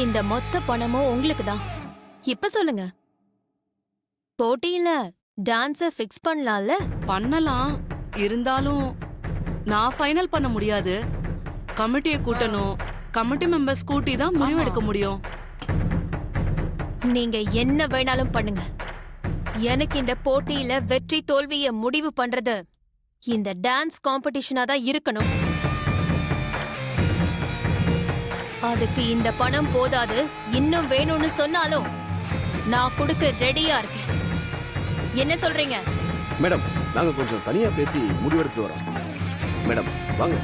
இந்த மொத்த பணமும் உங்களுக்கு தான். இப்ப சொல்லுங்க, போட்டியில டான்ஸ ஃபிக்ஸ் பண்ணலாம்ல? பண்ணலாம். இருந்தாலும் நான் ஃபைனல் பண்ண முடியாது. கமிட்டியை கூட்டணும். கமிட்டி மெம்பர்ஸ் கூட்டி தான் முடிவு எடுக்க முடியும். நீங்க என்ன வேணாலும் பண்ணுங்க. எனக்கு இந்த போட்டியில வெற்றி தோல்விய முடிவு பண்றது இந்த டான்ஸ் காம்படிஷனா தான் இருக்கணும். அதுக்கு இந்த பணம் போதாது, இன்னும் வேணும்னு சொன்னாலும் நான் கொடுக்க ரெடியா இருக்கேன். என்ன சொல்றீங்க? மேடம், நாங்க கொஞ்சம் தனியா பேசி முடிவெடுத்து வரோம். மேடம் வாங்க.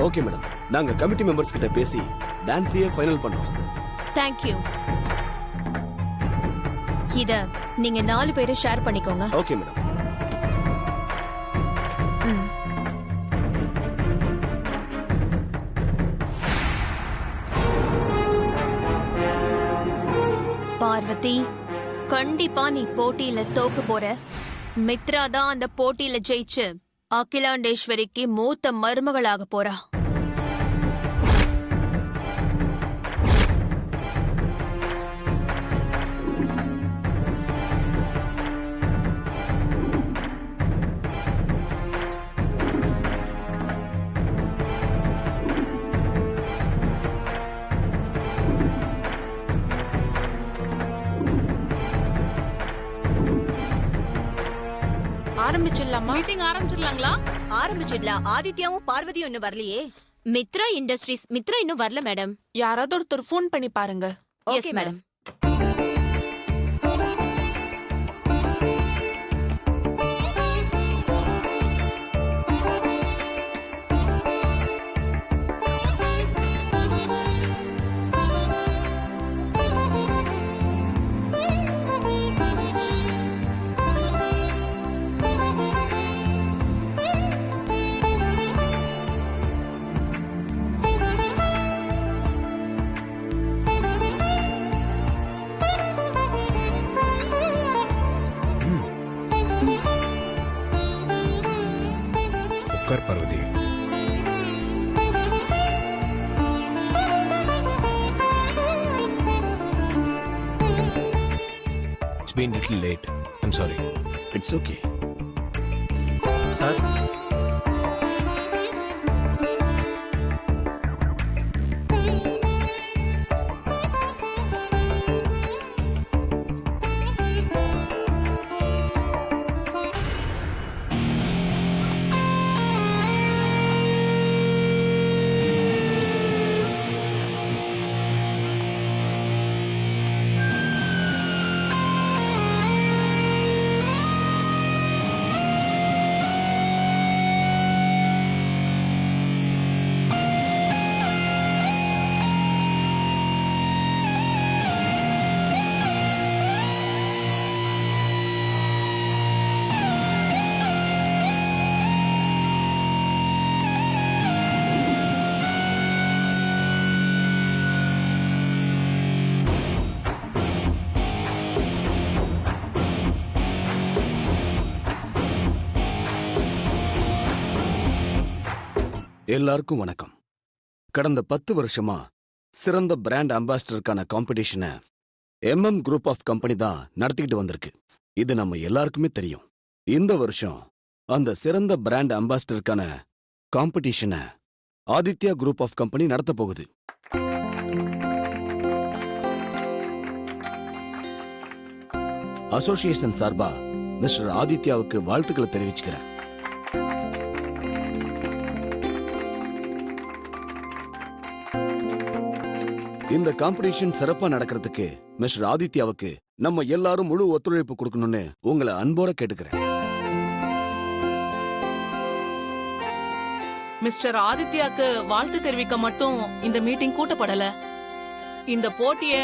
ஓகே மேடம், நாங்க கமிட்டி மெம்பர்ஸ் கிட்ட பேசி டான்ஸையே ஃபைனல் பண்றோம். Thank you. இத நீங்க 4 பேரும் ஷேர் பண்ணிக்கோங்க. Okay madam. பார்வதி, கண்டிப்பா நீ போட்டியில தோக்கு போற. மித்ரா தான் அந்த போட்டியில ஜெயிச்சு அகிலாண்டேஸ்வரிக்கு மூத்த மருமகளாக போறா. ஆரம்பிச்சிடலாமா? மீட்டிங் ஆரம்பிச்சிடலாங்களா? ஆரம்பிச்சிடலாம். ஆதித்யாவும் பார்வதியும் இன்னும் வரலையே. மித்ரா இண்டஸ்ட்ரீஸ் மித்ரா இன்னும் வரல மேடம். யாராவது ஒருத்தர் ஃபோன் பண்ணி பாருங்க. Okay madam. உட்கார் Parvathi. It's been little late. I'm sorry. It's okay. Sir, எல்லாருக்கும் வணக்கம். கடந்த 10 வருஷமா சிறந்த பிராண்ட் அம்பாசிடருக்கான காம்படிஷனை குரூப் ஆஃப் கம்பெனி தான் நடத்திக்கிட்டு வந்திருக்கு. இது நம்ம எல்லாருக்குமே தெரியும். இந்த வருஷம் அந்த சிறந்த பிராண்ட் அம்பாசிடருக்கான காம்படிஷனை ஆதித்யா குரூப் ஆஃப் கம்பெனி நடத்த போகுது. அசோசியேஷன் சார்பா மிஸ்டர் ஆதித்யாவுக்கு வாழ்த்துக்களை தெரிவிச்சுக்கிறேன். இந்த காம்படிஷன் சிறப்பா நடக்கிறதுக்கு மிஸ்டர் ஆதித்யாவுக்கு நம்ம எல்லாரும் முழு ஒத்துழைப்பு கொடுக்கணும்னு உங்களை அன்போட கேட்டுக்கிறேன். மிஸ்டர் ஆதித்யாக்கு வாழ்த்து தெரிவிக்க மட்டும் இந்த மீட்டிங் கூட்டப்படல. இந்த போட்டிய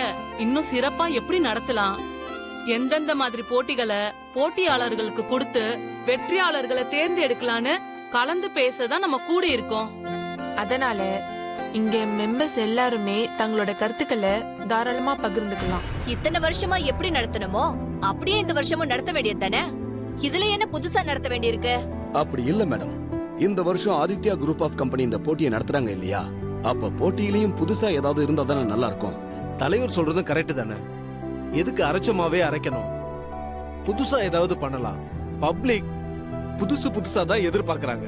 இன்னும் சிறப்பா எப்படி நடத்தலாம், எந்தெந்த மாதிரி போட்டிகளை போட்டியாளர்களுக்கு கொடுத்து வெற்றியாளர்களை தேர்ந்தெடுக்கலான்னு கலந்து பேசதான் நம்ம கூடி இருக்கோம். அதனால இங்க மெம்பர்ஸ் எல்லாருமே தங்களோட கருத்துக்களை தாராளமா பகிர்ந்துக்கலாம். இத்தனை வருஷமா எப்படி நடத்தணுமோ அப்படியே இந்த வருஷமும் நடத்த வேண்டியது தானே. இதுல என்ன புதுசா நடத்த வேண்டியிருக்கு? அப்படி இல்ல மேடம். இந்த வருஷம் ஆதித்யா குரூப் ஆஃப் கம்பெனி இந்த போட்டியை நடத்துறாங்க இல்லையா? அப்ப போட்டியிலையும் புதுசா ஏதாவது இருந்தா தானே நல்லா இருக்கும். தலைவர் சொல்றது கரெக்ட் தானே. எதுக்கு அரைச்சமாவே அரைக்கணும்? புதுசா ஏதாவது பண்ணலாம். பப்ளிக் புதுசா தான் எதிர்பார்க்கறாங்க.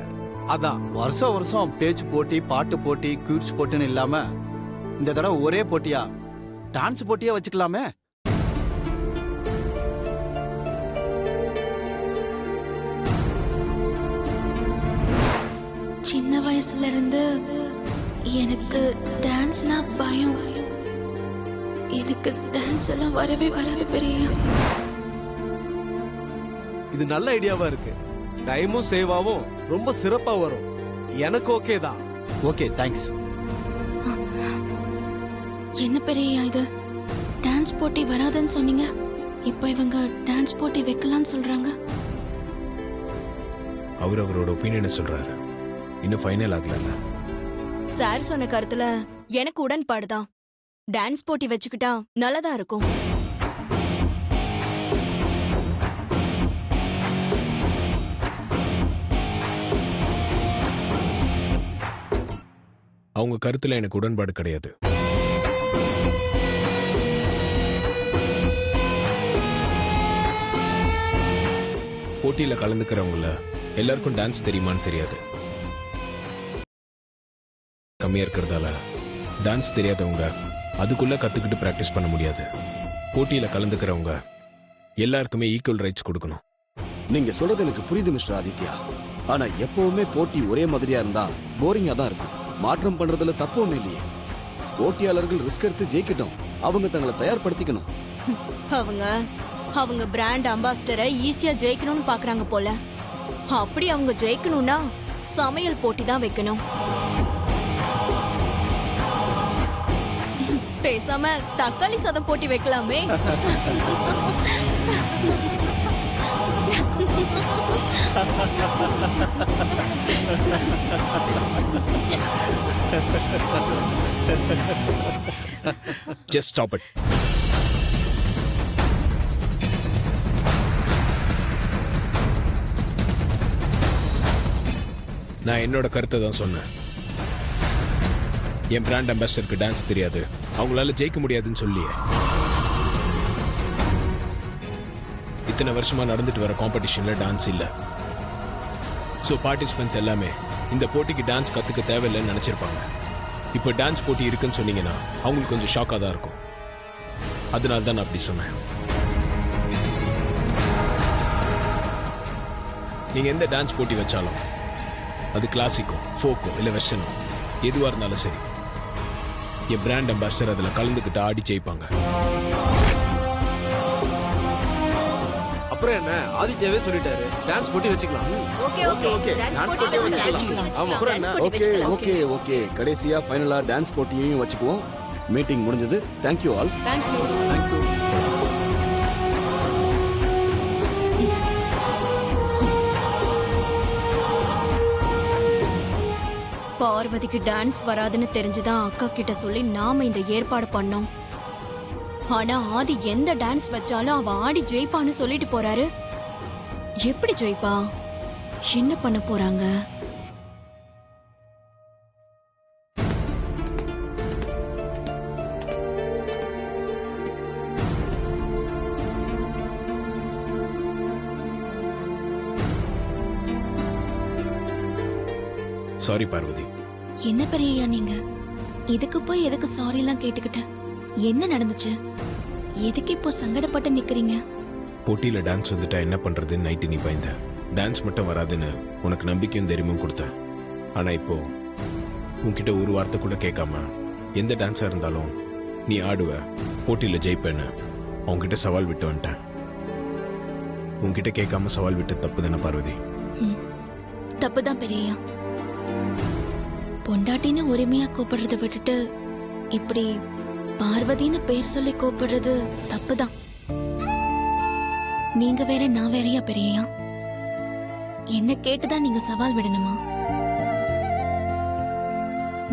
அதான் வருஷம் வருஷம் பேச்சு போட்டி, பாட்டு போட்டி, குயிட்ஸ் போட்டின்னு இல்லாம இந்த தடவை ஒரே போட்டியா டான்ஸ் போட்டியா வச்சுக்கலாமே. சின்ன வயசுல இருந்து எனக்கு டான்ஸ்னா பயம். எனக்கு டான்ஸ் எல்லாம் வரவே வராது பெரிய. இது நல்ல ஐடியாவா இருக்கு. டைமும் சேவ் ஆகும், ரொம்ப சிறப்பா வரும். எனக்கு ஓகே தான். Okay, thanks. என்ன பெரிய இது, டான்ஸ் போட்டி வராதுன்னு சொன்னீங்க, இப்போ இவங்க டான்ஸ் போட்டி வைக்கலாம்னு சொல்றாங்க. அவரோட ஒப்பீனியனை சொல்றாரு. இன்னும் ஃபைனல் ஆகல. சார் சொன்ன கருத்துல எனக்கு உடன்பாடுதான். டான்ஸ் போட்டி வச்சுக்கிட்டா நல்லதா இருக்கும். அவங்க கருத்துல எனக்கு உடன்பாடு கிடையாது. போட்டியில கலந்துக்கிறவங்கள எல்லாருக்கும் டான்ஸ் தெரியுமான்னு தெரியாது. கம்மியா இருக்கிறதால டான்ஸ் தெரியாதவங்க அதுக்குள்ள கத்துக்கிட்டு பிராக்டிஸ் பண்ண முடியாது. போட்டியில கலந்துக்கிறவங்க எல்லாருக்குமே ஈக்குவல் ரைட்ஸ் கொடுக்கணும். நீங்க சொல்றது எனக்கு புரியுது மிஸ்டர் ஆதித்யா. ஆனா எப்பவுமே போட்டி ஒரே மாதிரியா இருந்தா போரிங்கா தான் இருக்கும். மாற்றம் பண்றதுல தப்பு ஒண்ணு இல்லையே. போட்டியாளர்கள் ரிஸ்க் எடுத்து ஜெயிக்கட்டும். அவங்க தங்களை தயார்படுத்திக்கணும். அவங்க பிராண்ட் அம்பாசிடரை ஈஸியா ஜெயிக்கணும்னு பாக்குறாங்க போல. அப்படி அவங்க ஜெயிக்கணும்னா சமையல் போட்டி தான் வைக்கணும். பேசாம தக்காளி சாதம் போட்டி வைக்கலாமே. Just stop it. நான் என்னோட கருத்தை தான் சொன்னேன். என் பிராண்ட் அம்பாசிடருக்கு டான்ஸ் தெரியாது, அவங்களால ஜெயிக்க முடியாதுன்னு சொல்லியே. இத்தனை வருஷமா நடந்துட்டு வர காம்படிஷன்ல டான்ஸ் இல்ல. ஸோ பார்ட்டிசிபென்ட்ஸ் எல்லாமே இந்த போட்டிக்கு டான்ஸ் கத்துக்க தேவையில்லைன்னு நினைச்சிருப்பாங்க. இப்போ டான்ஸ் போட்டி இருக்குன்னு சொன்னீங்கன்னா அவங்களுக்கு கொஞ்சம் ஷாக்காக தான் இருக்கும். அதனால தான் நான் அப்படி சொன்னேன். நீங்க எந்த டான்ஸ் போட்டி வச்சாலும் அது கிளாசிக்கோ, ஃபோக்கோ இல்லை வெஸ்டர்னோ எதுவாக இருந்தாலும் சரி, என் பிராண்ட் அம்பாசிடர் அதில் கலந்துக்கிட்டு ஆடி ஜெயிப்பாங்க. அப்புறம் என்ன, ஆதித்யாவே சொல்லிட்டாரு, டான்ஸ் போட்டி வச்சுக்கலாம். ஓகே. கடைசியா ஃபைனலா டான்ஸ் போட்டியையும் வச்சுக்குவோம். மீட்டிங் முடிஞ்சது. Thank you all. தேங்க்யூ. பார்வதிக்கு டான்ஸ் வராதுன்னு தெரிஞ்சுதான் அக்கா கிட்ட சொல்லி நாம இந்த ஏற்பாடு பண்ணோம். ஆனா ஆதி எந்த டான்ஸ் வச்சாலும் அவ ஆடி ஜெயிப்பான்னு சொல்லிட்டு போறாரு. எப்படி ஜெயிப்பா? என்ன பண்ண போறாங்க? சாரி பார்வதி. என்ன பெரியயா நீங்க இதுக்கு போய் எதுக்கு சாரி எல்லாம் கேட்டுக்கிட்ட? என்ன நடந்துச்சு? எதுக்கு இப்போ சங்கடப்பட்டு நிக்கிறீங்க? போட்டியில டான்ஸ் வந்துட்டா என்ன பண்றதுன்னு நைட்டு நீ பயந்த. டான்ஸ் மட்டும் வராதுன்னு உனக்கு நம்பிக்கையும் தைரியமும் கொடுத்தேன். ஆனா இப்போ உன்கிட்ட ஒரு வார்த்தை கூட கேட்காம எந்த டான்ஸா இருந்தாலும் நீ ஆடுவ, போட்டியில ஜெயிப்பேன்னு உன்கிட்ட சவால் விட்டு வந்துட்டேன். உன்கிட்ட கேட்காம சவால் விட்டு தப்பு தானே பார்வதி? தப்புதான் பெரியயா. பொண்டாட்டின்னு உரிமையா கூப்பிடுறத விட்டுட்டு இப்படி பார்வதின்னு பேர் சொல்லி கூப்பிடுறது தப்புதான். நீங்க வேற நான் வேறயா பெரியயா? என்ன கேட்டுதான் நீங்க சவால் விடணுமா?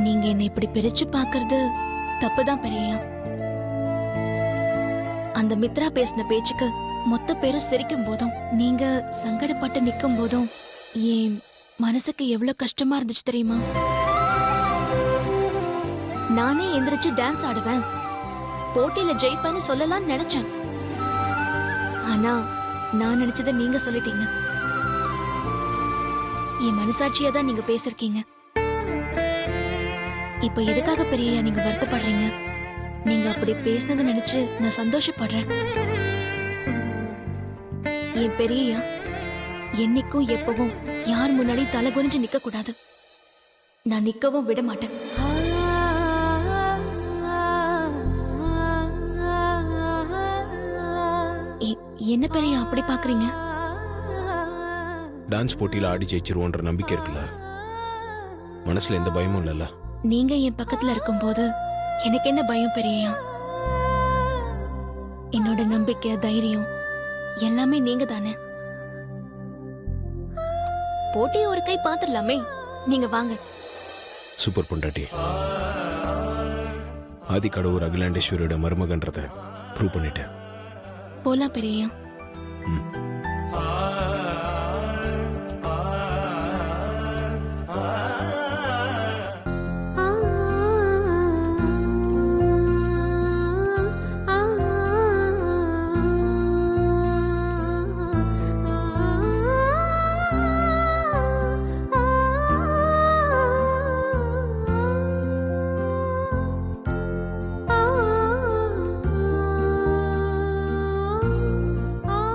நீங்க என்ன இப்படி பிரிச்சு பாக்குறது தப்புதான் பெரியயா. அந்த மித்ரா பேசின பேச்சுக்கு மொத்த பேரும் சிரிக்கும் போதும் நீங்க சங்கடப்பட்டு நிக்கும் போதும் என் மனசுக்கு எவ்வளவு கஷ்டமா இருந்துச்சு தெரியுமா? நானே எந்திரிச்சு டான்ஸ் ஆடுவேன், போட்டியில ஜெயிப்பேன்னு சொல்லலாம்னு நினைச்சேன். ஆனா நான் நினைச்சதை நீங்க சொல்லிட்டீங்க. என் மனசாட்சியா தான் நீங்க பேசிருக்கீங்க. இப்ப எதுக்காக பெரியயா நீங்க வருத்தப்படுறீங்க? நீங்க அப்படி பேசினதை நினைச்சு நான் சந்தோஷப்படுறேன். என் பெரியயா என்னைக்கும் எப்பவும் யார் முன்னாடி தலை குனிஞ்சு நிக்க கூடாது. நான் நிக்கவும் விட மாட்டேன். என்ன பெரிய அப்படி பாக்குறீங்க? டான்ஸ் போட்டியில ஆடி ஜெயிச்சிருவோன்ற நம்பிக்கை இருக்குல்ல, மனசுல எந்த பயமும் இல்லைல்ல. நீங்க என் பக்கத்துல இருக்கும்போது எனக்கு என்ன பயம் பெரியயா? என்னோட நம்பிக்கை தைரியம் எல்லாமே நீங்க தானே. போட்டியை ஒரு கை பாத்துடலாமே, நீங்க வாங்க. சூப்பர் பொண்டாட்டி. ஆதி கடவுர் அகிலாண்டேஸ்வரியோட மருமகன்றத ப்ரூவ் பண்ணிட்டேன். போலாம் பெரியயா.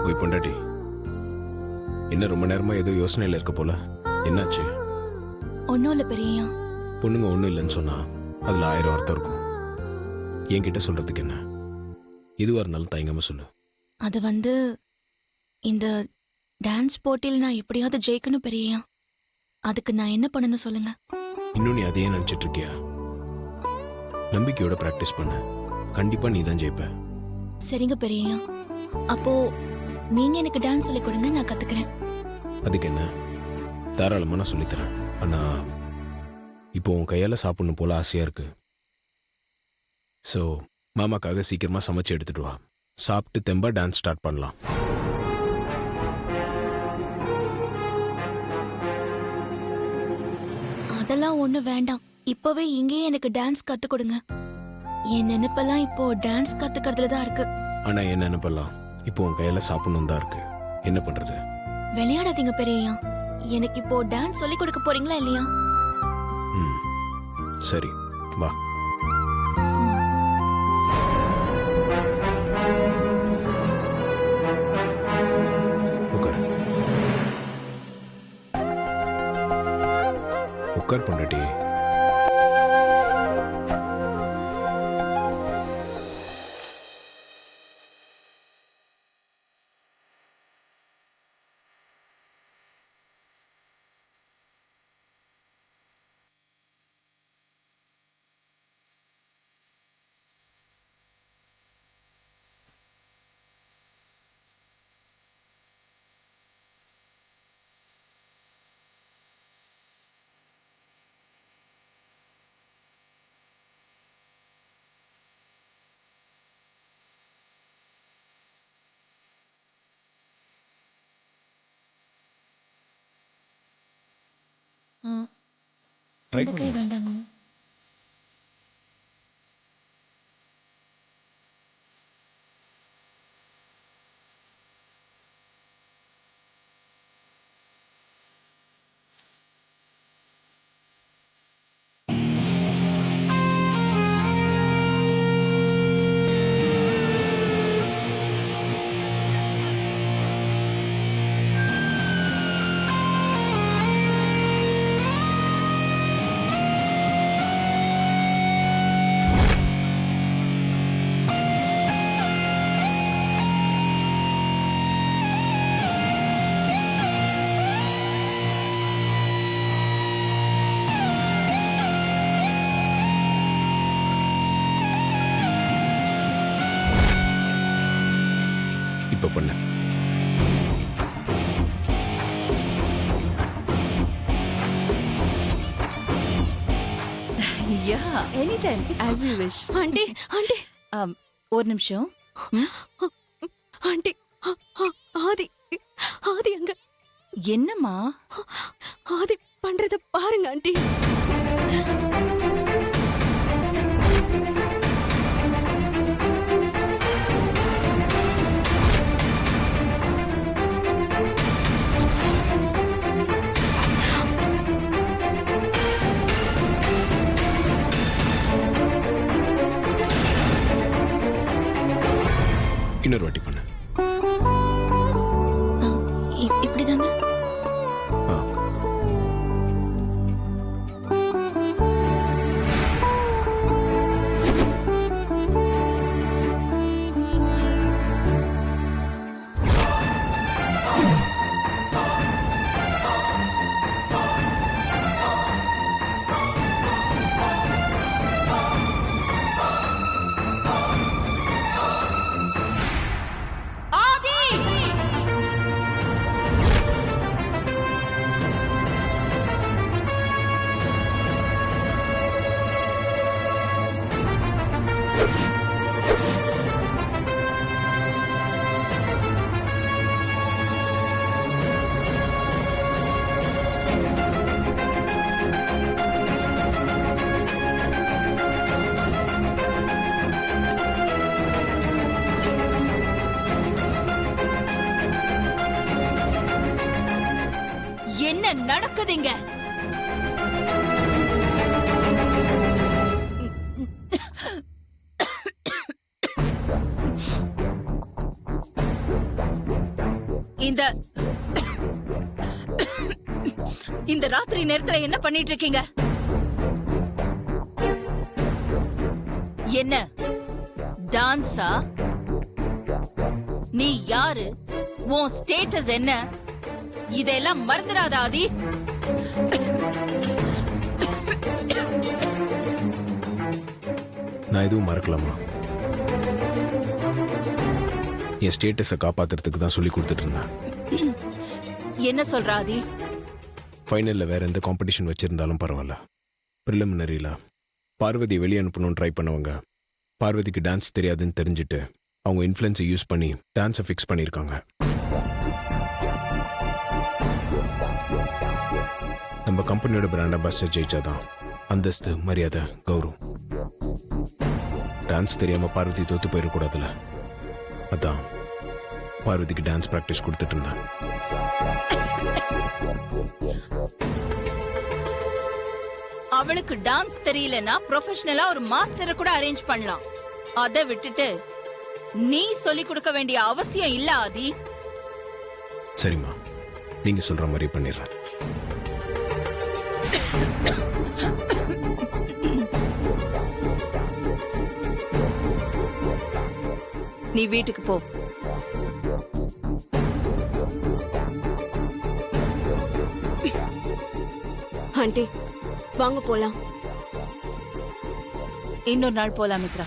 போய் பொண்டாட்டி, என்ன ரொம்ப நேரமா ஏதோ யோசனையில இருக்க போல, என்னாச்சு? ஒன்னும் இல்ல பெரியயா. பொண்ணுங்க ஒண்ணும் இல்லைன்னு சொன்னா அதுல 1000 அர்த்தம் இருக்கும். என்கிட்ட சொல்றதுக்கு என்ன? இதுவா இருந்தாலும் தயங்காம சொல்லு. அது இந்த டான்ஸ் போட்டியில் நான் எப்படியாவது ஜெயிக்கணும் பெரியயா. அதுக்கு நான் என்ன பண்ணணும் சொல்லுங்க. இன்னும் நீ அதையே நினைச்சிட்டு இருக்கியா? நம்பிக்கையோட பிராக்டிஸ் பண்ண, கண்டிப்பா நீ தான் ஜெயிப்ப. சரிங்க பெரியயா, அப்போ நீங்க எனக்கு டான்ஸ் சொல்லி கொடுங்க, நான் கத்துக்கிறேன். அதுக்கு என்ன, தாராளமா நான் சொல்லித்தரேன். ஆனா இப்போ உன் கையால சாப்பிடணும் போல ஆசையா இருக்கு. ஸோ மாமாக்காக சீக்கிரமா சமைச்சு எடுத்துட்டு வா. சாப்பிட்டு தெம்பா டான்ஸ் ஸ்டார்ட் பண்ணலாம். அதெல்லாம் ஒண்ணு வேண்டாம். இப்பவே இங்கேயே எனக்கு டான்ஸ் கத்து கொடுங்க. என் நினைப்பெல்லாம் இப்போ டான்ஸ் கத்துக்கிறதுல தான் இருக்கு. ஆனா என்ன நினைப்பெல்லாம் இப்போ உன் கையால சாப்பிடணும் தான் இருக்கு. என்ன பண்றது? விளையாடாதீங்க பெரியயா. எனக்கு இப்போ டான்ஸ் சொல்லி கொடுக்க போறீங்களா இல்லையா? ம், சரி வா. உட்கார். உட்கார் பொண்டாட்டி. இந்த கை வேண்டாமா? Yeah any time as you wish. Aunty aunty ஒரு நிமிஷம். ஆண்டி ஆதி ஆதி அங்க என்னம்மா? ஆதி பண்றத பாருங்க ஆண்டி. இன்னொரு வாட்டி பண்ணு. இப்படிதாங்க. ஆ. என்ன நடக்குதுங்க? இந்த இந்த ராத்திரி நேரத்துல என்ன பண்ணிட்டு இருக்கீங்க? என்ன டான்ஸா? நீ யாரு? உன் ஸ்டேட்டஸ் என்ன? இதெல்லாம் மறந்துடாத ஆதி. நான் எதுவும் மறக்கலாமா? என் ஸ்டேட்டஸை காப்பாத்துறதுக்கு தான் சொல்லி கொடுத்துட்டு இருந்தேன். என்ன சொல்ற ஆதி? ஃபைனலில் வேற எந்த காம்படிஷன் வச்சிருந்தாலும் பரவாயில்ல. ப்ரிலிமினரியில் பார்வதி வெளியே அனுப்பணும்னு ட்ரை பண்ணவங்க பார்வதிக்கு டான்ஸ் தெரியாதுன்னு தெரிஞ்சுட்டு அவங்க இன்ஃப்ளூயன்ஸை யூஸ் பண்ணி டான்ஸை ஃபிக்ஸ் பண்ணியிருக்காங்க. நம்ம கம்பெனியோட பிராண்ட் அம்பாசிடர் ஜெயிச்சாதான் அந்தஸ்து, மரியாதை, கௌரவம். டான்ஸ் தெரியாம பார்வதி தோத்து போயிடக்கூடாதுல. அதான் பார்வதிக்கு டான்ஸ் பிராக்டிஸ் கொடுத்துட்டு இருந்தேன். அவளுக்கு டான்ஸ் தெரியலனா ப்ரொஃபஷனலா ஒரு மாஸ்டரை கூட அரேஞ்ச் பண்ணலாம். அதை விட்டுட்டு நீ சொல்லி கொடுக்க வேண்டிய அவசியம் இல்ல ஆதி. சரிம்மா, நீங்க சொல்ற மாதிரி பண்ணிடுறேன். நீ வீட்டுக்கு போ. ஆண்டி வாங்க போலாம். இன்னொரு நாள் போலாம் மித்ரா.